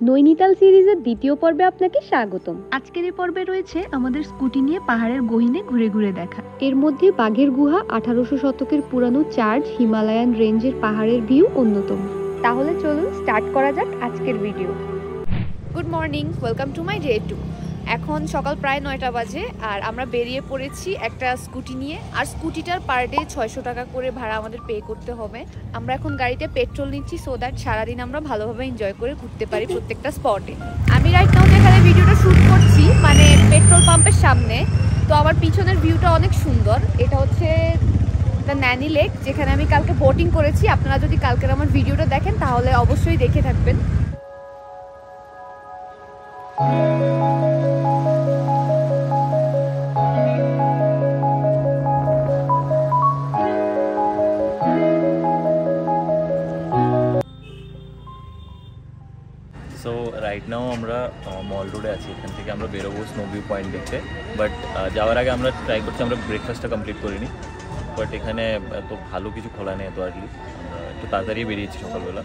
নৈনিতাল সিরিজের দ্বিতীয় পর্বে আপনাকে স্বাগতম। আজকের এই পর্বে রয়েছে আমাদের স্কুটি নিয়ে পাহাড়ের গহীনে ঘুরে ঘুরে দেখা। এর মধ্যে বাঘের গুহা, 1800 শতকের পুরানো চার্চ, হিমালয়ান রেঞ্জের পাহাড়ের ভিউ অন্যতম। তাহলে চলুন স্টার্ট করা যাক আজকের video. Good morning, welcome to my day 2। এখন সকাল প্রায় 9টা বাজে আর আমরা বেরিয়ে পড়েছি একটা স্কুটি নিয়ে। আর স্কুটিটার পার ডে 600 টাকা করে ভাড়া আমাদের পে করতে হবে। আমরা এখন গাড়িতে পেট্রোল নিচ্ছি সো দ্যাট সারাদিন আমরা ভালোভাবে এনজয় করে ঘুরতে পারি প্রত্যেকটা স্পটে। আমি রাইট নাও যেখানে ভিডিওটা শ্যুট করছি মানে পেট্রোল পাম্পের সামনে, তো আমার পিছনের ভিউটা অনেক সুন্দর। এটা হচ্ছে দ্য ন্যানি লেক, যেখানে আমি কালকে বোটিং করেছি। আপনারা যদি কালকের আমার ভিডিওটা দেখেন তাহলে অবশ্যই দেখে থাকবেন। সো রাইট নাও আমরা মল রোডে আছি। এখান থেকে আমরা বেরোবো স্নো ভিউ পয়েন্ট দেখতে। বাট যাওয়ার আগে আমরা ট্রাই করছি, আমরা ব্রেকফাস্টটা কমপ্লিট করিনি। বাট এখানে এত ভালো কিছু খোলা নেই, এত আর্লি। আমরা একটু তাড়াতাড়ি বেরিয়েছি সকালবেলা।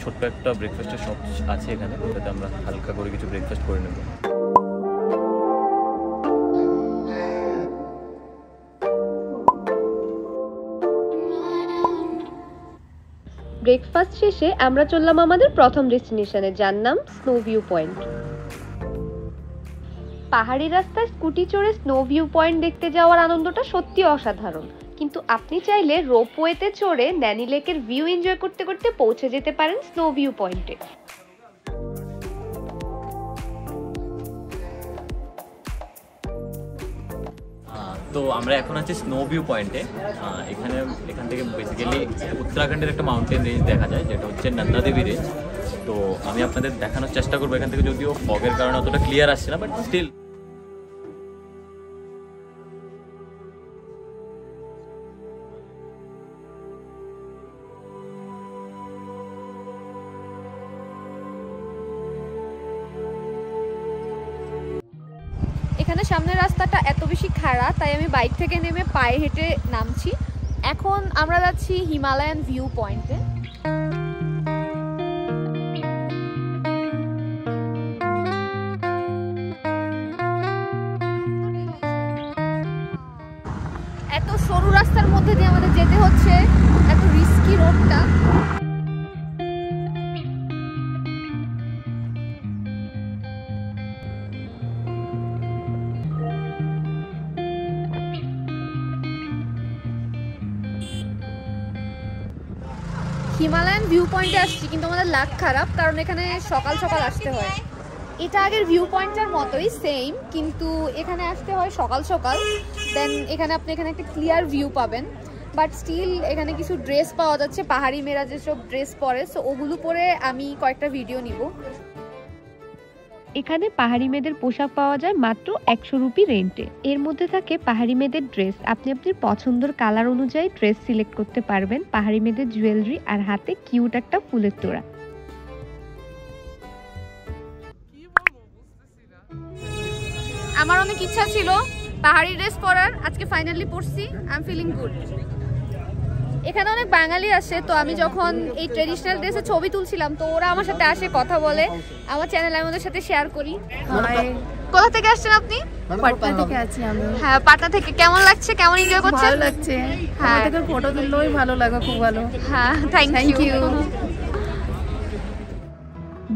ছোট্ট একটা ব্রেকফাস্টের শপ আছে এখানে, ওটাতে আমরা হালকা করে কিছু ব্রেকফাস্ট করে নেব। ব্রেকফাস্ট শেষে আমরা চললাম আমাদের প্রথম ডেস্টিনেশনে, যার নাম স্নো ভিউ পয়েন্ট। পাহাড়ি রাস্তায় স্কুটি চড়ে স্নো ভিউ পয়েন্ট দেখতে যাওয়ার আনন্দটা সত্যি অসাধারণ। কিন্তু আপনি চাইলে রোপওয়েতে চড়ে ন্যানি লেকের ভিউ এনজয় করতে করতে পৌঁছে যেতে পারেন স্নো ভিউ পয়েন্টে। তো আমরা এখন আছি স্নো ভিউ পয়েন্টে। এখান থেকে বেসিক্যালি উত্তরাখণ্ডের একটা মাউন্টেন রেঞ্জ দেখা যায়, যেটা হচ্ছে নন্দা দেবী রেঞ্জ। তো আমি আপনাদের দেখানোর চেষ্টা করবো এখান থেকে, যদিও ফগের কারণে অতটা ক্লিয়ার আসছে না, বাট স্টিল এখানে সামনের রাস্তাটা এত বেশি খাড়া, তাই আমি বাইক থেকে নেমে পায়ে হেঁটে নামছি। এখন আমরা যাচ্ছি হিমালয়ান ভিউ পয়েন্টে। এত সরু রাস্তার মধ্যে দিয়ে আমাদের যেতে হচ্ছে, এত রিস্কি রোডটা। হিমালয়ান ভিউ পয়েন্টে আসছি, কিন্তু আমাদের লাক খারাপ, কারণ এখানে সকাল সকাল আসতে হয়। এটা আগের ভিউ পয়েন্টটার মতোই সেম, কিন্তু এখানে আসতে হয় সকাল সকাল। দেন এখানে আপনি একটা ক্লিয়ার ভিউ পাবেন। বাট স্টিল এখানে কিছু ড্রেস পাওয়া যাচ্ছে, পাহাড়ি মেয়েরা যেসব ড্রেস পরে, সো ওগুলো পরে আমি কয়েকটা ভিডিও নিব। এখানে পাহাড়ি মেয়েদের পোশাক পাওয়া যায় মাত্র 100 রুপি রেন্টে। এর মধ্যে থাকে পাহাড়ি মেয়েদের ড্রেস, আপনি আপনার পছন্দের কালার অনুযায়ী ড্রেস সিলেক্ট করতে পারবেন, পাহাড়ি মেয়েদের জুয়েলারি আর হাতে কিউট একটা ফুলের তোড়া। আমার অনেক ইচ্ছা ছিল পাহাড়ি ড্রেস পরার, আজকে ফাইনালি পরছি। I am feeling good. এখানে অনেক বাঙালি আসে, তো আমি যখন এই ট্রেডিশনাল ড্রেসে ছবি তুলছিলাম, তো ওরা আমার সাথে আসে, কথা বলে, আমার চ্যানেলে আমি ওদের সাথে শেয়ার করি। কোথা থেকে আসছেন আপনি? পাটনা থেকে আছি আমি। হ্যাঁ, পাটনা থেকে। কেমন লাগছে, কেমন এনজয় করছেন? ভালো লাগছে। হ্যাঁ, থেকে ফটো তুললেই ভালো লাগে, খুব ভালো। হ্যাঁ, thank you.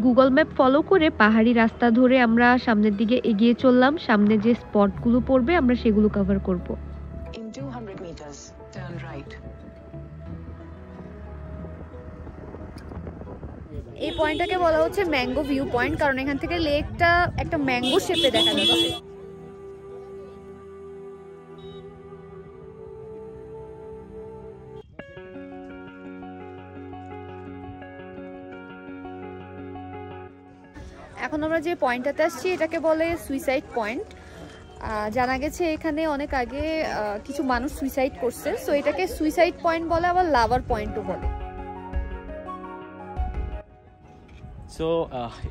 Google map follow করে পাহাড়ি রাস্তা ধরে আমরা সামনের দিকে এগিয়ে চললাম। সামনে যে স্পটগুলো পড়বে আমরা সেগুলো কভার করব। In 200 meters, turn right. এই পয়েন্টটাকে বলা হচ্ছে ম্যাঙ্গো ভিউ পয়েন্ট, কারণ এখান থেকে লেকটা একটা ম্যাঙ্গো শেপে দেখা যাচ্ছে। এখন আমরা যে পয়েন্টটাতে আসছি এটাকে বলে সুইসাইড পয়েন্ট। জানা গেছে এখানে অনেক আগে কিছু মানুষ সুইসাইড করছে, সো এটাকে সুইসাইড পয়েন্ট বলে, আবার লাভার পয়েন্টও বলে। সো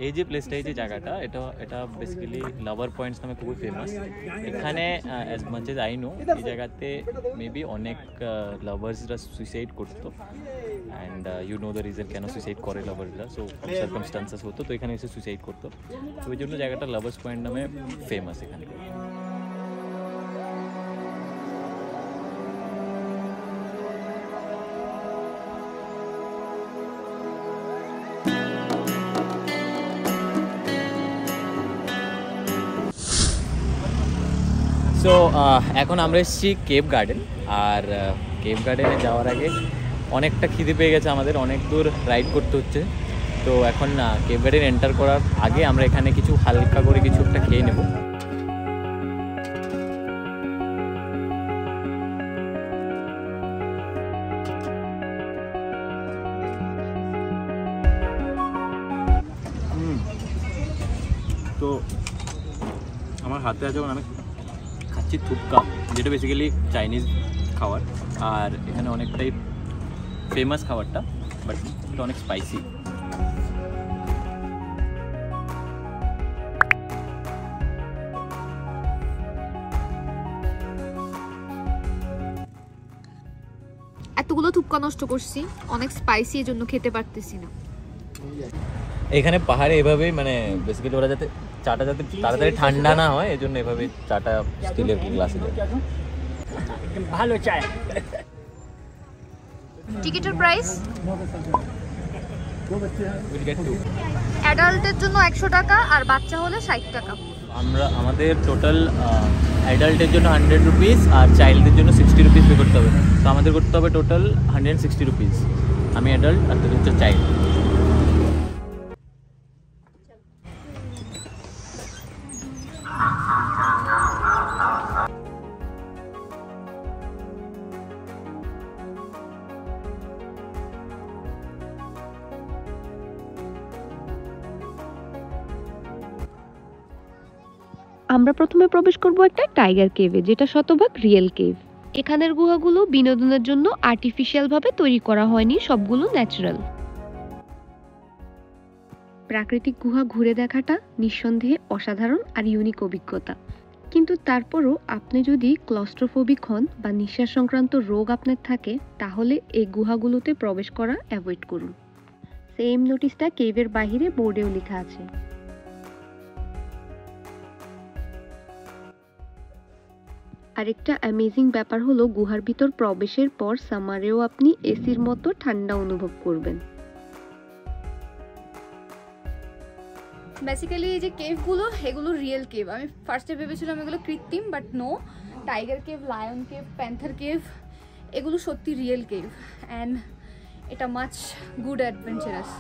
এই যে প্লেসটা, এই যে জায়গাটা, এটা বেসিক্যালি লাভার পয়েন্টস নামে খুবই ফেমাস। এখানে as much as I know, এই জায়গাতে মেবি অনেক লাভার্সরা সুইসাইড করতো। And you know the reason কেন সুইসাইড করে লাভাররা, সো সার্কামস্টান্সেস হতো তো এখানে এসে সুইসাইড করতো, তো ওই জন্য জায়গাটা লাভার্স পয়েন্ট নামে ফেমাস এখানে। সো এখন আমরা এসেছি কেভ গার্ডেন, আর কেভ গার্ডেনে যাওয়ার আগে অনেকটা খিদে পেয়ে গেছে আমাদের, অনেক দূর রাইড করতে হচ্ছে, তো এখন কেভ গার্ডেন এন্টার করার আগে আমরা এখানে কিছু হালকা করে কিছু একটা খেয়ে নেব। তো আমার হাতে আছে আমি খাচ্ছি থুপকা, যেটা বেসিক্যালি চাইনিজ খাবার, আর এখানে অনেকটাই ফেমাস খাবারটা, বাট এটা অনেক স্পাইসি। এতগুলো থুপকা নষ্ট করছি, অনেক স্পাইসি, এজন্য খেতে পারতেছি না। এখানে পাহাড়ে এভাবেই মানে বেসিক্যালি ওরা যাতে চাটা যাতে তাড়াতাড়ি ঠান্ডা না হয় এই জন্য এভাবে চাটা স্টিলের গ্লাসে দেয়। ভালো চায়। টিকিটের প্রাইস অ্যাডাল্টের জন্য 100 টাকা আর বাচ্চা হলে 60 টাকা। আমাদের টোটাল অ্যাডাল্টের জন্য 100 রুপিস আর চাইল্ডদের জন্য 60 রুপিস পে করতে হবে, তো আমাদের করতে হবে টোটাল 160 রুপিস। আমি অ্যাডাল্ট আর তোদের হচ্ছে চাইল্ড। আমরা প্রথমে প্রবেশ করব একটা টাইগার কেভে, যেটা শতভাগ রিয়েল কেভ। এখানের গুহাগুলো বিনোদনের জন্য আর্টিফিশিয়াল ভাবে তৈরি করা হয়নি, সবগুলো ন্যাচারাল। প্রাকৃতিক গুহা ঘুরে দেখাটা নিঃসন্দেহে অসাধারণ আর ইউনিক অভিজ্ঞতা, কিন্তু তারপরও আপনি যদি ক্লস্ট্রোফোবিক হন বা নিঃশ্বাস সংক্রান্ত রোগ আপনার থাকে, তাহলে এই গুহাগুলোতে প্রবেশ করা অ্যাভয়েড করুন। সেম নোটিশটা কেভের বাহিরে বোর্ডেও লেখা আছে। আরেকটা অ্যামেজিং ব্যাপার হলো গুহার ভিতর প্রবেশের পর সামারেও আপনি এসির মতো ঠান্ডা অনুভব করবেন। বেসিক্যালি এই যে কেভগুলো, এগুলো রিয়েল কেভ। আমি ফার্স্টে ভেবেছিলাম এগুলো কৃত্রিম, but no. Tiger cave, lion cave, panther cave, এগুলো সত্যি রিয়েল কেভ, অ্যান্ড এটা মাচ গুড অ্যাডভেঞ্চারাস।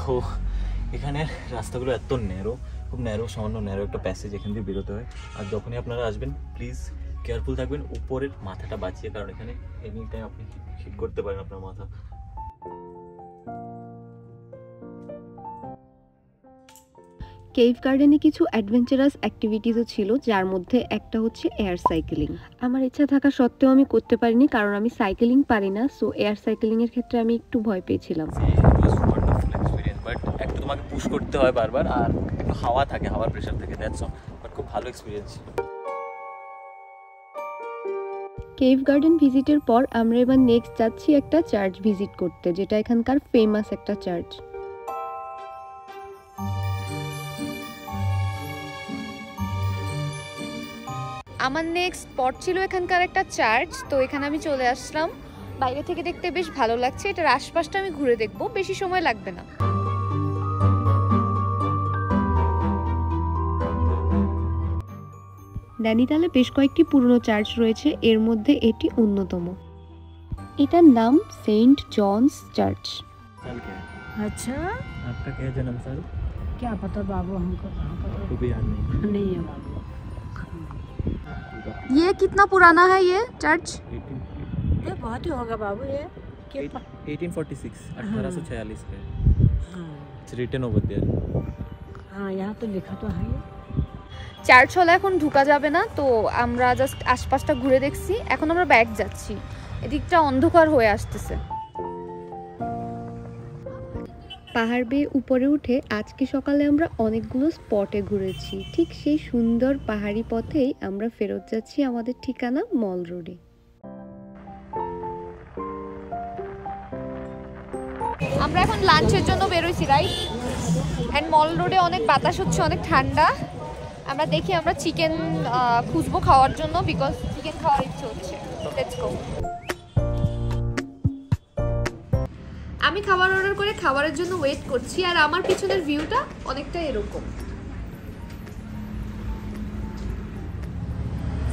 তো এখানের রাস্তাগুলো এত ন্যারো, খুব ন্যারো, সামান্য ন্যারো একটা প্যাসেজ, এখান দিয়ে বেরোতে হয়। আর যখনই আপনারা আসবেন প্লিজ কেয়ারফুল থাকবেন, উপরের মাথাটা বাঁচিয়ে, কারণ এখানে এনি টাইম আপনি হিট করতে পারেন আপনার মাথা। কেভ গার্ডেনে কিছু অ্যাডভেঞ্চারাস অ্যাক্টিভিটিসও ছিল, যার মধ্যে একটা হচ্ছে এয়ার সাইকেলিং। আমার ইচ্ছা থাকা সত্ত্বেও আমি করতে পারিনি, কারণ আমি সাইকেলিং পারি না, সো এয়ার সাইকেলিং এর ক্ষেত্রে আমি একটু ভয় পেয়েছিলাম। বাট একটু তোমাকে পুশ করতে হয় বারবার, আর একটু হাওয়া থাকে, হাওয়ার প্রেশার থাকে, দ্যাটস অল। বাট খুব ভালো এক্সপিরিয়েন্স ছিল। কেভ গার্ডেন ভিজিটের পর আমরা এবার নেক্সট যাচ্ছি একটা চার্চ ভিজিট করতে, যেটা এখানকার ফেমাস একটা চার্চ। আমার নেক্সট স্পট ছিল এখানকার একটা চার্চ, তো এখানে আমি চলে আসলাম। বাইরে থেকে দেখতে বেশ ভালো লাগছে, এটার আশপাশটা আমি ঘুরে দেখবো, বেশি সময় লাগবে না। নৈনিতালে বেশ কয়েকটি পুরনো চার্চ রয়েছে, এর মধ্যে এটি অন্যতম। এটার নাম সেন্ট জনস চার্চ। अच्छा, आपका क्या जन्म साल? क्या पता बाबू, हमको को भी याद नहीं है बाबू। ये कितना पुराना है ये चर्च? ये बहुत ही होगा बाबू, ये 1846, 1846 का है। हाँ It's written over there. हाँ, यहाँ तो लिखा तो है। চার্চ হলে এখন ঢোকা যাবে না, তো আমরা জাস্ট আশপাশটা ঘুরে দেখছি। এখন আমরা ব্যাক যাচ্ছি। এদিকটা অন্ধকার হয়ে আসতেছে। পাহাড় বেয়ে উপরে উঠে আজকে সকালে আমরা অনেকগুলো স্পটে ঘুরেছি। ঠিক সেই সুন্দর পাহাড়ি পথেই আমরা ফেরত যাচ্ছি আমাদের ঠিকানা মল রোডে। আমরা এখন লাঞ্চের জন্য বেরোইছি, রাইট? অ্যান্ড মল রোডে অনেক বাতাস হচ্ছে, অনেক ঠান্ডা। আমরা দেখি আমরা চিকেন খুঁজবো খাওয়ার জন্য, বিকজ চিকেন খাওয়ার ইচ্ছে হচ্ছে। Let's go. আমি খাবার অর্ডার করে খাবারের জন্য ওয়েট করছি, আর আমার পিছনের ভিউটা অনেকটা এরকম।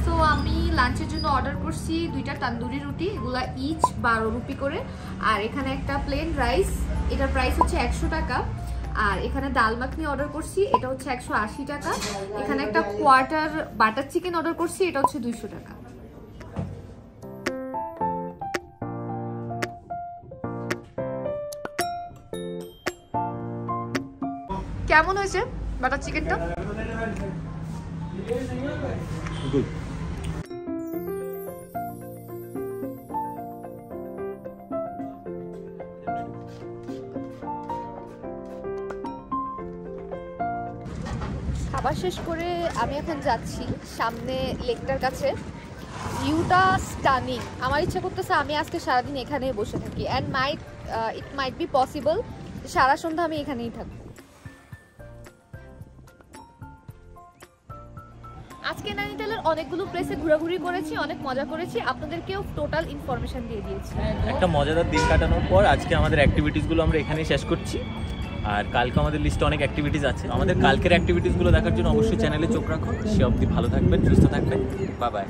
সো আমি লাঞ্চের জন্য অর্ডার করছি 2টা তান্দুরি রুটি, এগুলা ইচ 12 রুপি করে। আর এখানে একটা প্লেন রাইস, এটার প্রাইস হচ্ছে 100 টাকা। আর এখানে ডাল মাখনি অর্ডার করছি, এটা হচ্ছে 180 টাকা। এখানে একটা কোয়ার্টার বাটার চিকেন অর্ডার করছি, এটা হচ্ছে 200 টাকা। কেমন হয়েছে বাটার চিকেনটা? খাবার শেষ করে আমি এখন যাচ্ছি সামনে লেকটার কাছে। ভিউটা স্টানিং। আমার ইচ্ছা করতেছে আমি আজকে সারাদিন এখানেই বসে থাকি, and it might be possible সারা সন্ধ্যা আমি এখানেই থাকবো। আজকে নৈনিতালের অনেকগুলো প্লেসে ঘোরাঘুরি করেছি, অনেক মজা করেছি, আপনাদেরকেও টোটাল ইনফরমেশন দিয়ে দিয়েছি। একটা মজাদার দিন কাটানোর পর আজকে আমাদের অ্যাক্টিভিটিসগুলো আমরা এখানেই শেষ করছি। আর কালকে আমাদের লিস্টে অনেক অ্যাক্টিভিটিস আছে। আমাদের কালকের অ্যাক্টিভিটিসগুলো দেখার জন্য অবশ্যই চ্যানেলে চোখ রাখুন। সে অবধি ভালো থাকবেন, সুস্থ থাকবেন। Bye bye.